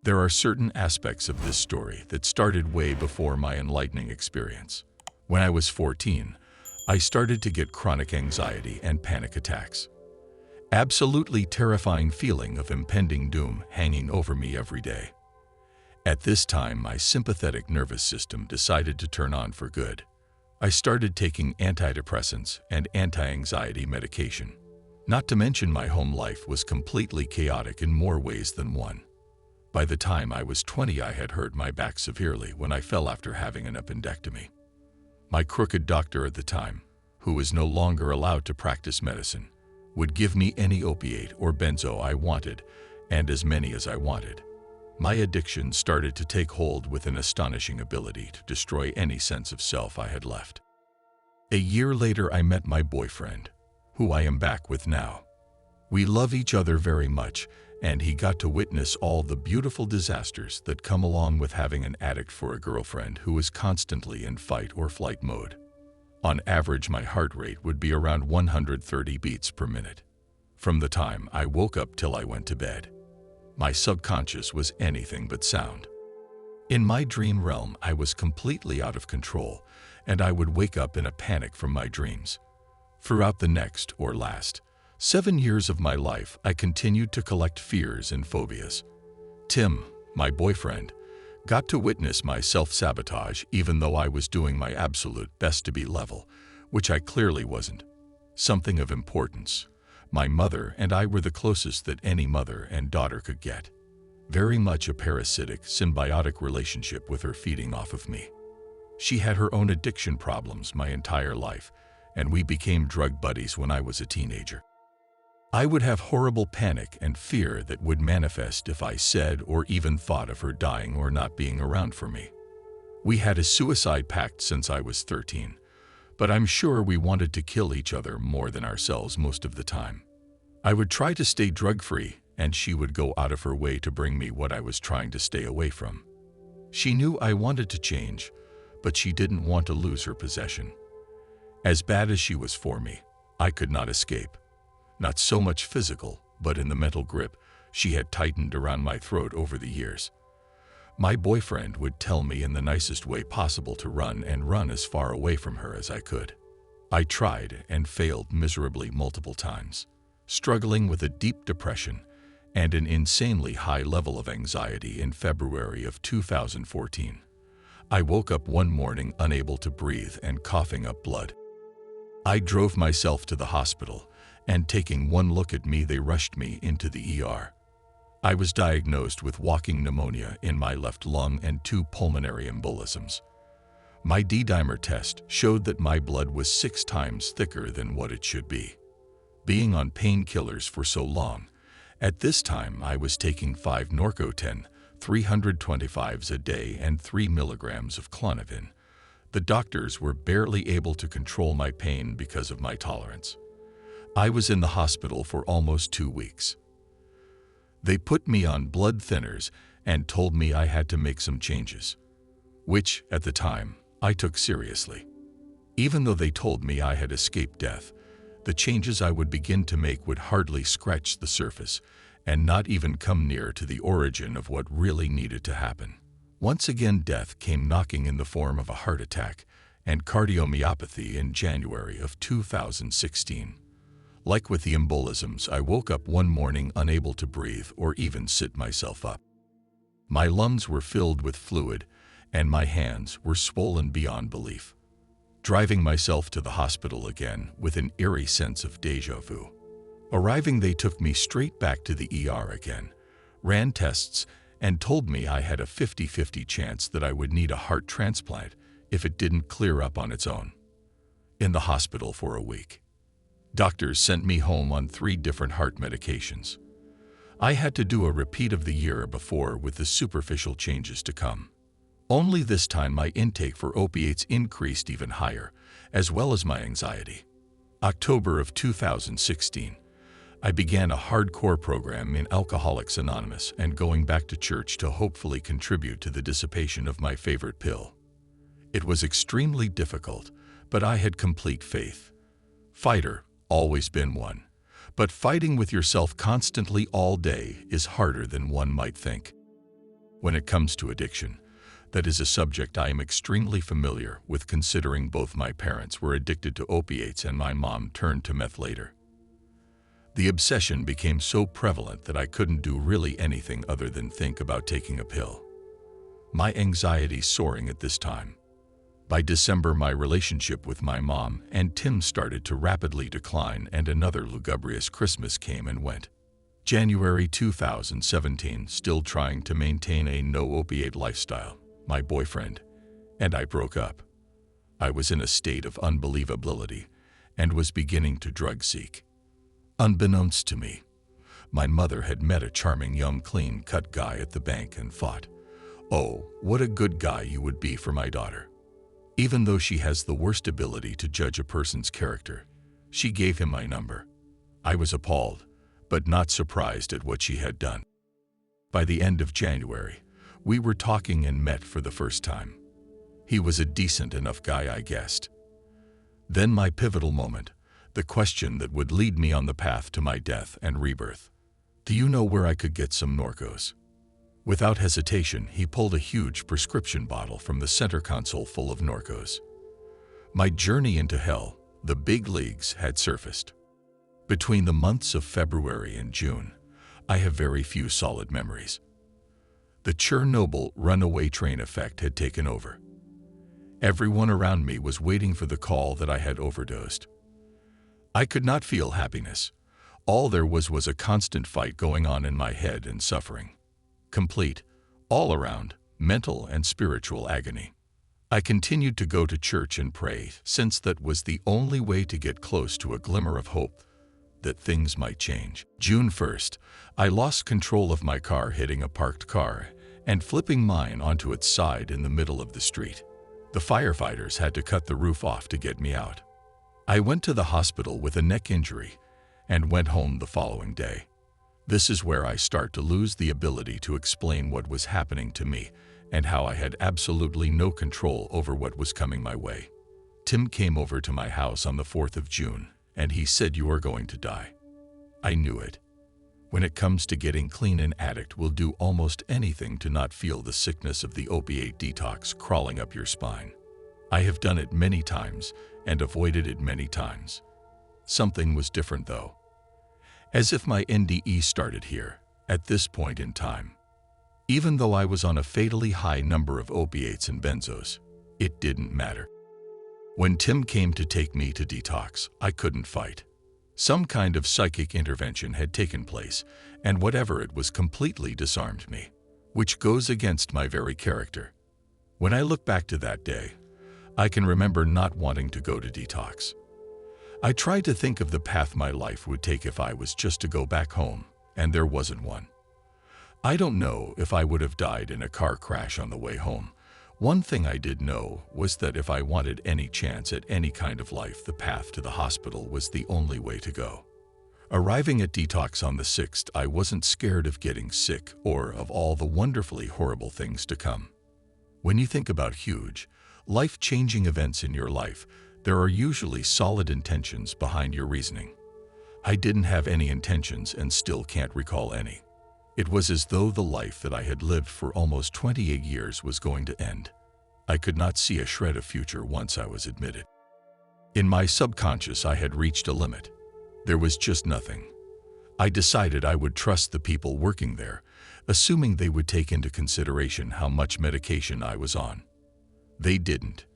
There are certain aspects of this story that started way before my enlightening experience. When I was 14, I started to get chronic anxiety and panic attacks. Absolutely terrifying feeling of impending doom hanging over me every day. At this time, my sympathetic nervous system decided to turn on for good. I started taking antidepressants and anti-anxiety medication. Not to mention my home life was completely chaotic in more ways than one. By the time I was 20, I had hurt my back severely when I fell after having an appendectomy. My crooked doctor at the time, who was no longer allowed to practice medicine, would give me any opiate or benzo I wanted, and as many as I wanted. My addiction started to take hold with an astonishing ability to destroy any sense of self I had left. A year later, I met my boyfriend, who I am back with now. We love each other very much, and he got to witness all the beautiful disasters that come along with having an addict for a girlfriend who is constantly in fight or flight mode. On average, my heart rate would be around 130 beats per minute. From the time I woke up till I went to bed, my subconscious was anything but sound. In my dream realm, I was completely out of control, and I would wake up in a panic from my dreams. Throughout the next, or last, 7 years of my life, I continued to collect fears and phobias. Tim, my boyfriend, got to witness my self-sabotage even though I was doing my absolute best to be level, which I clearly wasn't. Something of importance. My mother and I were the closest that any mother and daughter could get. Very much a parasitic, symbiotic relationship with her feeding off of me. She had her own addiction problems my entire life, and we became drug buddies when I was a teenager. I would have horrible panic and fear that would manifest if I said or even thought of her dying or not being around for me. We had a suicide pact since I was 13, but I'm sure we wanted to kill each other more than ourselves most of the time. I would try to stay drug-free, and she would go out of her way to bring me what I was trying to stay away from. She knew I wanted to change, but she didn't want to lose her possession. As bad as she was for me, I could not escape. Not so much physical, but in the mental grip she had tightened around my throat over the years. My boyfriend would tell me in the nicest way possible to run as far away from her as I could. I tried and failed miserably multiple times, struggling with a deep depression and an insanely high level of anxiety. In February of 2014, I woke up one morning unable to breathe and coughing up blood. I drove myself to the hospital, and taking one look at me, they rushed me into the ER. I was diagnosed with walking pneumonia in my left lung and 2 pulmonary embolisms. My D-dimer test showed that my blood was 6 times thicker than what it should be. Being on painkillers for so long, at this time I was taking 5 Norco-10, 325s a day and 3 milligrams of Clonidine. The doctors were barely able to control my pain because of my tolerance. I was in the hospital for almost 2 weeks. They put me on blood thinners and told me I had to make some changes, which, at the time, I took seriously. Even though they told me I had escaped death, the changes I would begin to make would hardly scratch the surface and not even come near to the origin of what really needed to happen. Once again, death came knocking in the form of a heart attack and cardiomyopathy in January of 2016. Like with the embolisms, I woke up one morning unable to breathe or even sit myself up. My lungs were filled with fluid, and my hands were swollen beyond belief. Driving myself to the hospital again with an eerie sense of déjà vu. Arriving, they took me straight back to the ER again, ran tests, and told me I had a 50-50 chance that I would need a heart transplant if it didn't clear up on its own. In the hospital for a week. Doctors sent me home on 3 different heart medications. I had to do a repeat of the year before with the superficial changes to come. Only this time my intake for opiates increased even higher, as well as my anxiety. October of 2016, I began a hardcore program in Alcoholics Anonymous and going back to church to hopefully contribute to the dissipation of my favorite pill. It was extremely difficult, but I had complete faith. Fighter, always been one, but fighting with yourself constantly all day is harder than one might think. When it comes to addiction, that is a subject I am extremely familiar with, considering both my parents were addicted to opiates and my mom turned to meth later. The obsession became so prevalent that I couldn't do really anything other than think about taking a pill. My anxiety soaring at this time. By December, my relationship with my mom and Tim started to rapidly decline, and another lugubrious Christmas came and went. January 2017, still trying to maintain a no-opiate lifestyle, my boyfriend and I broke up. I was in a state of unbelievability and was beginning to drug seek. Unbeknownst to me, my mother had met a charming young clean-cut guy at the bank and thought, "Oh, what a good guy you would be for my daughter." Even though she has the worst ability to judge a person's character, she gave him my number. I was appalled, but not surprised at what she had done. By the end of January, we were talking and met for the first time. He was a decent enough guy, I guessed. Then my pivotal moment, the question that would lead me on the path to my death and rebirth. "Do you know where I could get some Norcos?" Without hesitation, he pulled a huge prescription bottle from the center console full of Norcos. My journey into hell, the big leagues, had surfaced. Between the months of February and June, I have very few solid memories. The Chernobyl runaway train effect had taken over. Everyone around me was waiting for the call that I had overdosed. I could not feel happiness. All there was a constant fight going on in my head and suffering. Complete, all around, mental and spiritual agony. I continued to go to church and pray, since that was the only way to get close to a glimmer of hope that things might change. June 1st, I lost control of my car, hitting a parked car and flipping mine onto its side in the middle of the street. The firefighters had to cut the roof off to get me out. I went to the hospital with a neck injury and went home the following day. This is where I start to lose the ability to explain what was happening to me and how I had absolutely no control over what was coming my way. Tim came over to my house on the 4th of June, and he said, "You are going to die." I knew it. When it comes to getting clean, an addict will do almost anything to not feel the sickness of the opiate detox crawling up your spine. I have done it many times and avoided it many times. Something was different though. As if my NDE started here, at this point in time. Even though I was on a fatally high number of opiates and benzos, it didn't matter. When Tim came to take me to detox, I couldn't fight. Some kind of psychic intervention had taken place, and whatever it was completely disarmed me, which goes against my very character. When I look back to that day, I can remember not wanting to go to detox. I tried to think of the path my life would take if I was just to go back home, and there wasn't one. I don't know if I would have died in a car crash on the way home. One thing I did know was that if I wanted any chance at any kind of life, the path to the hospital was the only way to go. Arriving at detox on the 6th, I wasn't scared of getting sick or of all the wonderfully horrible things to come. When you think about huge, life-changing events in your life, there are usually solid intentions behind your reasoning. I didn't have any intentions and still can't recall any. It was as though the life that I had lived for almost 28 years was going to end. I could not see a shred of future once I was admitted. In my subconscious, I had reached a limit. There was just nothing. I decided I would trust the people working there, assuming they would take into consideration how much medication I was on. They didn't.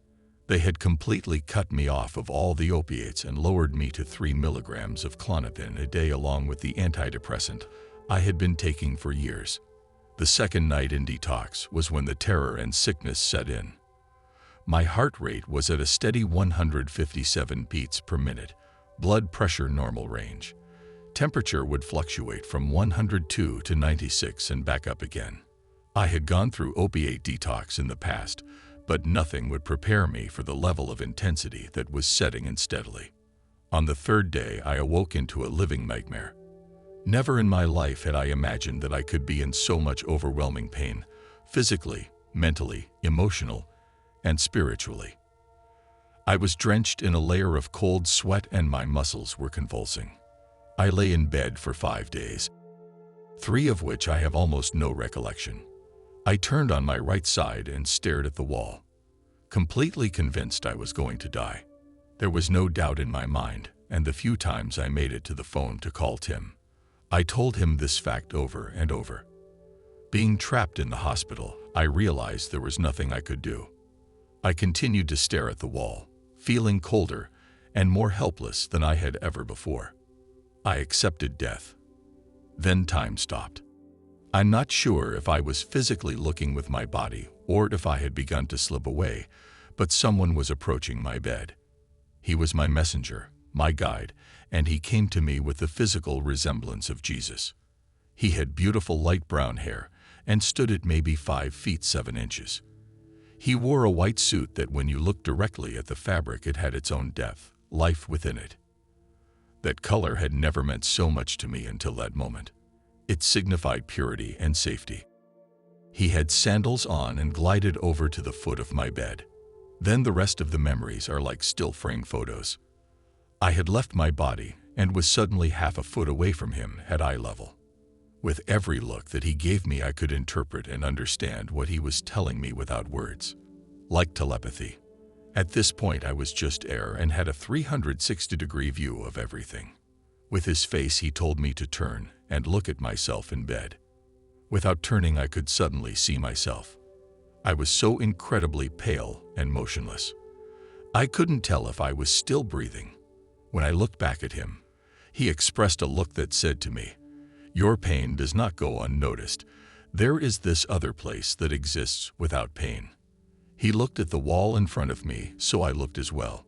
They had completely cut me off of all the opiates and lowered me to 3 milligrams of Klonopin a day along with the antidepressant I had been taking for years. The second night in detox was when the terror and sickness set in. My heart rate was at a steady 157 beats per minute, blood pressure normal range. Temperature would fluctuate from 102 to 96 and back up again. I had gone through opiate detox in the past, but nothing would prepare me for the level of intensity that was setting in steadily. On the 3rd day, I awoke into a living nightmare. Never in my life had I imagined that I could be in so much overwhelming pain, physically, mentally, emotional, and spiritually. I was drenched in a layer of cold sweat and my muscles were convulsing. I lay in bed for 5 days, 3 of which I have almost no recollection. I turned on my right side and stared at the wall, completely convinced I was going to die. There was no doubt in my mind, and the few times I made it to the phone to call Tim, I told him this fact over and over. Being trapped in the hospital, I realized there was nothing I could do. I continued to stare at the wall, feeling colder and more helpless than I had ever before. I accepted death. Then time stopped. I'm not sure if I was physically looking with my body or if I had begun to slip away, but someone was approaching my bed. He was my messenger, my guide, and he came to me with the physical resemblance of Jesus. He had beautiful light brown hair and stood at maybe 5 feet 7 inches. He wore a white suit that when you looked directly at the fabric, it had its own depth, life within it. That color had never meant so much to me until that moment. It signified purity and safety. He had sandals on and glided over to the foot of my bed. Then the rest of the memories are like still frame photos. I had left my body and was suddenly half a foot away from him at eye level. With every look that he gave me, I could interpret and understand what he was telling me without words, like telepathy. At this point, I was just air and had a 360-degree view of everything. With his face, he told me to turn and look at myself in bed. Without turning, I could suddenly see myself. I was so incredibly pale and motionless. I couldn't tell if I was still breathing. When I looked back at him, he expressed a look that said to me, "Your pain does not go unnoticed. There is this other place that exists without pain." He looked at the wall in front of me, so I looked as well.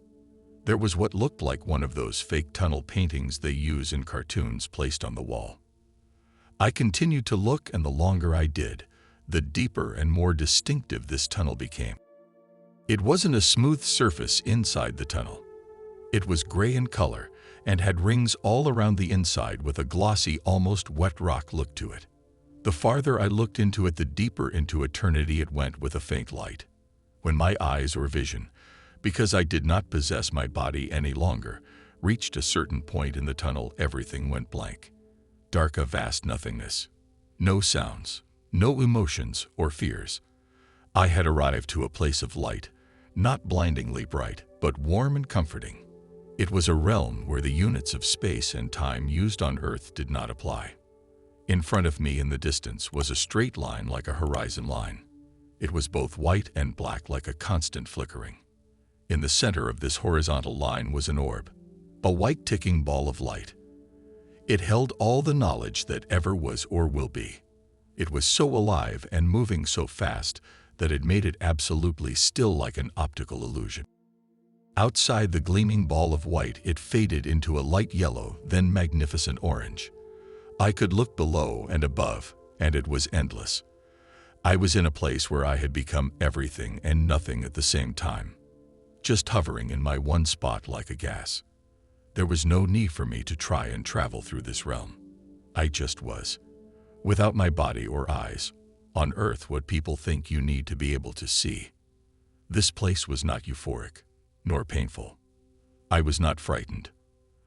There was what looked like one of those fake tunnel paintings they use in cartoons placed on the wall. I continued to look, and the longer I did, the deeper and more distinctive this tunnel became. It wasn't a smooth surface inside the tunnel. It was gray in color and had rings all around the inside with a glossy, almost wet rock look to it. The farther I looked into it, the deeper into eternity it went with a faint light. When my eyes or vision, because I did not possess my body any longer, reached a certain point in the tunnel, everything went blank. Dark, a vast nothingness. No sounds, no emotions or fears. I had arrived to a place of light, not blindingly bright, but warm and comforting. It was a realm where the units of space and time used on Earth did not apply. In front of me in the distance was a straight line like a horizon line. It was both white and black, like a constant flickering. In the center of this horizontal line was an orb, a white ticking ball of light. It held all the knowledge that ever was or will be. It was so alive and moving so fast that it made it absolutely still, like an optical illusion. Outside the gleaming ball of white, it faded into a light yellow, then magnificent orange. I could look below and above, and it was endless. I was in a place where I had become everything and nothing at the same time, just hovering in my one spot like a gas. There was no need for me to try and travel through this realm. I just was, without my body or eyes, on Earth, what people think you need to be able to see. This place was not euphoric, nor painful. I was not frightened.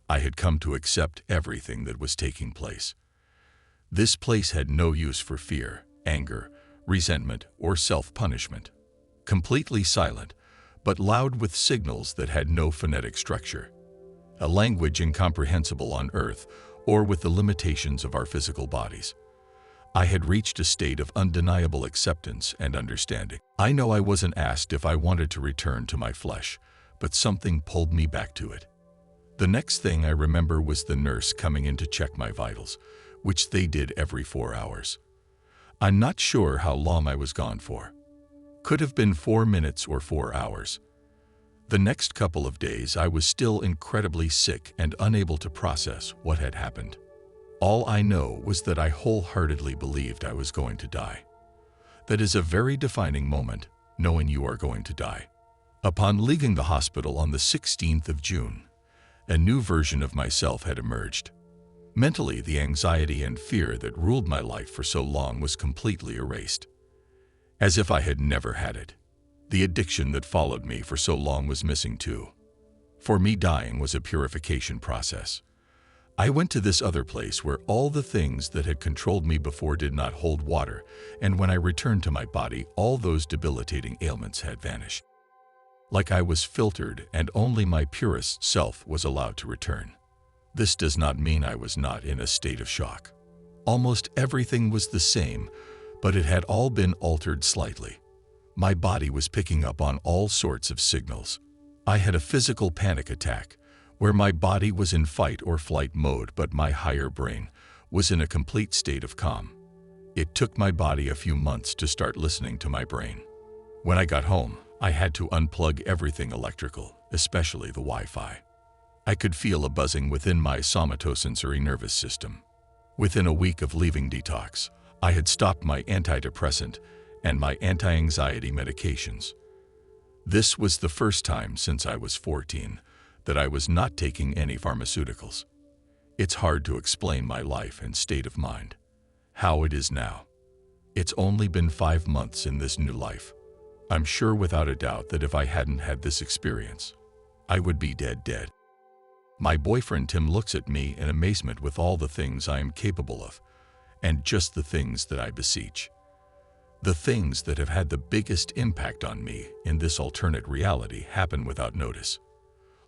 I had come to accept everything that was taking place. This place had no use for fear, anger, resentment, or self-punishment. Completely silent, but loud with signals that had no phonetic structure. A language incomprehensible on Earth or with the limitations of our physical bodies. I had reached a state of undeniable acceptance and understanding. I know I wasn't asked if I wanted to return to my flesh, but something pulled me back to it. The next thing I remember was the nurse coming in to check my vitals, which they did every 4 hours. I'm not sure how long I was gone for. Could have been 4 minutes or 4 hours. The next couple of days I was still incredibly sick and unable to process what had happened. All I know was that I wholeheartedly believed I was going to die. That is a very defining moment, knowing you are going to die. Upon leaving the hospital on the 16th of June, a new version of myself had emerged. Mentally, the anxiety and fear that ruled my life for so long was completely erased, as if I had never had it. The addiction that followed me for so long was missing too. For me, dying was a purification process. I went to this other place where all the things that had controlled me before did not hold water, and when I returned to my body, all those debilitating ailments had vanished. Like I was filtered and only my purest self was allowed to return. This does not mean I was not in a state of shock. Almost everything was the same, but it had all been altered slightly. My body was picking up on all sorts of signals. I had a physical panic attack, where my body was in fight or flight mode, but my higher brain was in a complete state of calm. It took my body a few months to start listening to my brain. When I got home, I had to unplug everything electrical, especially the Wi-Fi. I could feel a buzzing within my somatosensory nervous system. Within a week of leaving detox, I had stopped my antidepressant and my anti-anxiety medications. This was the first time since I was 14 that I was not taking any pharmaceuticals. It's hard to explain my life and state of mind. How it is now. It's only been 5 months in this new life. I'm sure without a doubt that if I hadn't had this experience, I would be dead. My boyfriend Tim looks at me in amazement with all the things I am capable of, and just the things that I beseech. The things that have had the biggest impact on me in this alternate reality happen without notice.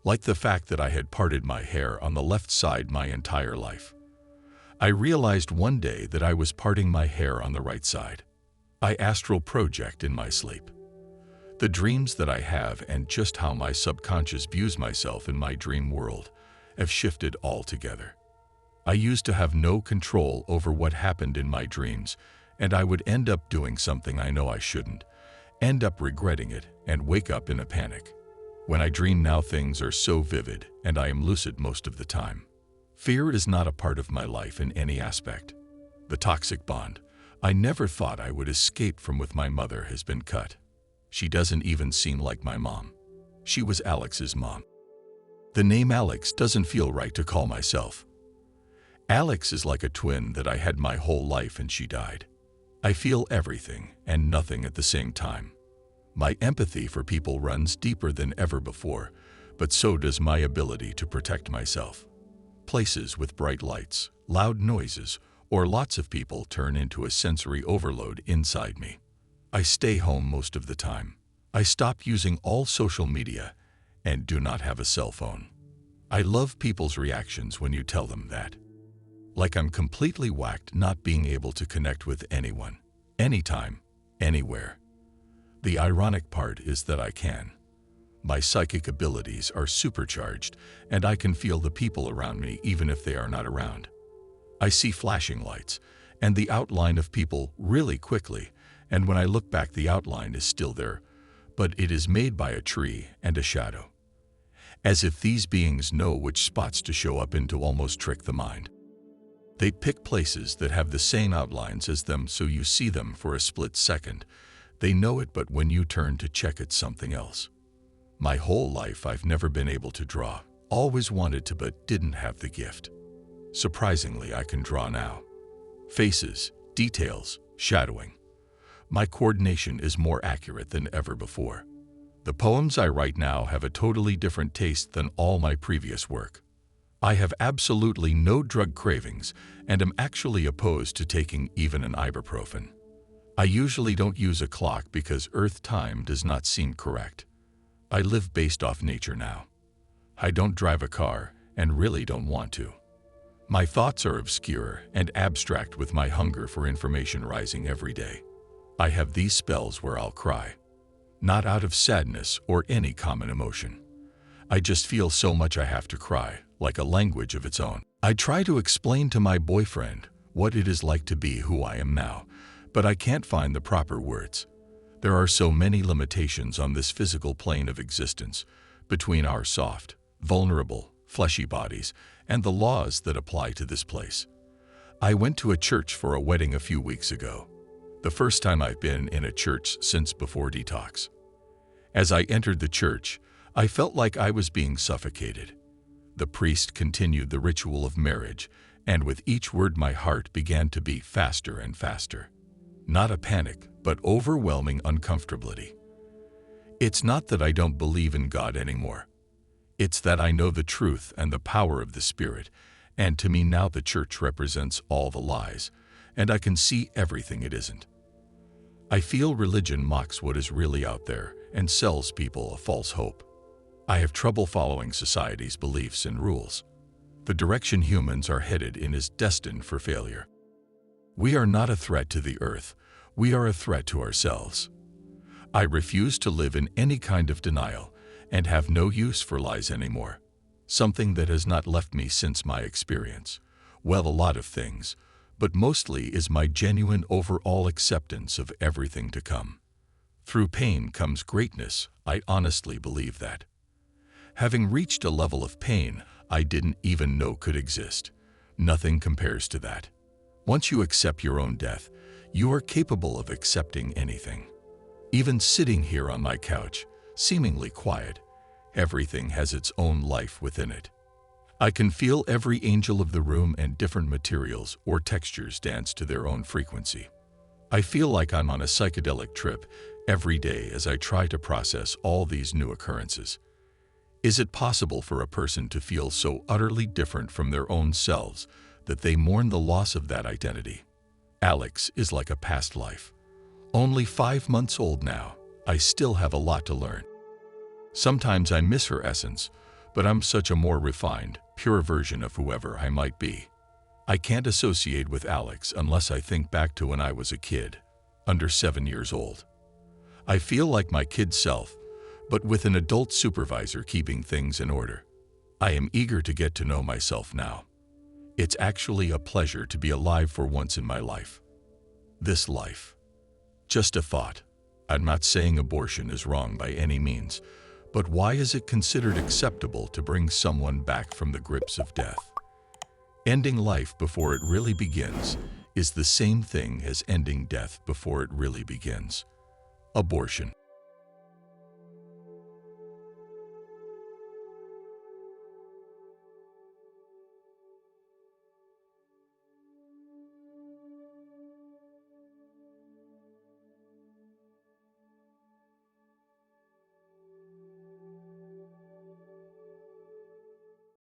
Like the fact that I had parted my hair on the left side my entire life. I realized one day that I was parting my hair on the right side. I astral project in my sleep. The dreams that I have and just how my subconscious views myself in my dream world have shifted altogether. I used to have no control over what happened in my dreams, and I would end up doing something I know I shouldn't, end up regretting it, and wake up in a panic. When I dream now, things are so vivid, and I am lucid most of the time. Fear is not a part of my life in any aspect. The toxic bond I never thought I would escape from with my mother has been cut. She doesn't even seem like my mom. She was Alex's mom. The name Alex doesn't feel right to call myself. Alex is like a twin that I had my whole life and she died. I feel everything and nothing at the same time. My empathy for people runs deeper than ever before, but so does my ability to protect myself. Places with bright lights, loud noises, or lots of people turn into a sensory overload inside me. I stay home most of the time. I stop using all social media and do not have a cell phone. I love people's reactions when you tell them that. Like I'm completely whacked not being able to connect with anyone, anytime, anywhere. The ironic part is that I can. My psychic abilities are supercharged, and I can feel the people around me even if they are not around. I see flashing lights and the outline of people really quickly, and when I look back, the outline is still there, but it is made by a tree and a shadow. As if these beings know which spots to show up in to almost trick the mind. They pick places that have the same outlines as them so you see them for a split second. They know it, but when you turn to check, it's something else. My whole life I've never been able to draw, always wanted to but didn't have the gift. Surprisingly, I can draw now. Faces, details, shadowing. My coordination is more accurate than ever before. The poems I write now have a totally different taste than all my previous work. I have absolutely no drug cravings and am actually opposed to taking even an ibuprofen. I usually don't use a clock because Earth time does not seem correct. I live based off nature now. I don't drive a car and really don't want to. My thoughts are obscure and abstract with my hunger for information rising every day. I have these spells where I'll cry. Not out of sadness or any common emotion. I just feel so much I have to cry, like a language of its own. I try to explain to my boyfriend what it is like to be who I am now, but I can't find the proper words. There are so many limitations on this physical plane of existence, between our soft, vulnerable, fleshy bodies and the laws that apply to this place. I went to a church for a wedding a few weeks ago. The first time I've been in a church since before detox. As I entered the church, I felt like I was being suffocated. The priest continued the ritual of marriage, and with each word my heart began to beat faster and faster. Not a panic, but overwhelming uncomfortability. It's not that I don't believe in God anymore. It's that I know the truth and the power of the Spirit, And to me now the church represents all the lies, and I can see everything it isn't. I feel religion mocks what is really out there and sells people a false hope. I have trouble following society's beliefs and rules. The direction humans are headed in is destined for failure. We are not a threat to the earth, we are a threat to ourselves. I refuse to live in any kind of denial and have no use for lies anymore. Something that has not left me since my experience. Well, a lot of things, but mostly is my genuine overall acceptance of everything to come. Through pain comes greatness, I honestly believe that. Having reached a level of pain I didn't even know could exist, nothing compares to that. Once you accept your own death, you are capable of accepting anything. Even sitting here on my couch, seemingly quiet, everything has its own life within it. I can feel every angel of the room and different materials or textures dance to their own frequency. I feel like I'm on a psychedelic trip every day as I try to process all these new occurrences. Is it possible for a person to feel so utterly different from their own selves that they mourn the loss of that identity? Alex is like a past life. Only 5 months old now, I still have a lot to learn. Sometimes I miss her essence, but I'm such a more refined, pure version of whoever I might be. I can't associate with Alex unless I think back to when I was a kid, under 7 years old. I feel like my kid self, but with an adult supervisor keeping things in order. I am eager to get to know myself now. It's actually a pleasure to be alive for once in my life. This life. Just a thought. I'm not saying abortion is wrong by any means, but why is it considered acceptable to bring someone back from the grips of death? Ending life before it really begins is the same thing as ending death before it really begins. Abortion.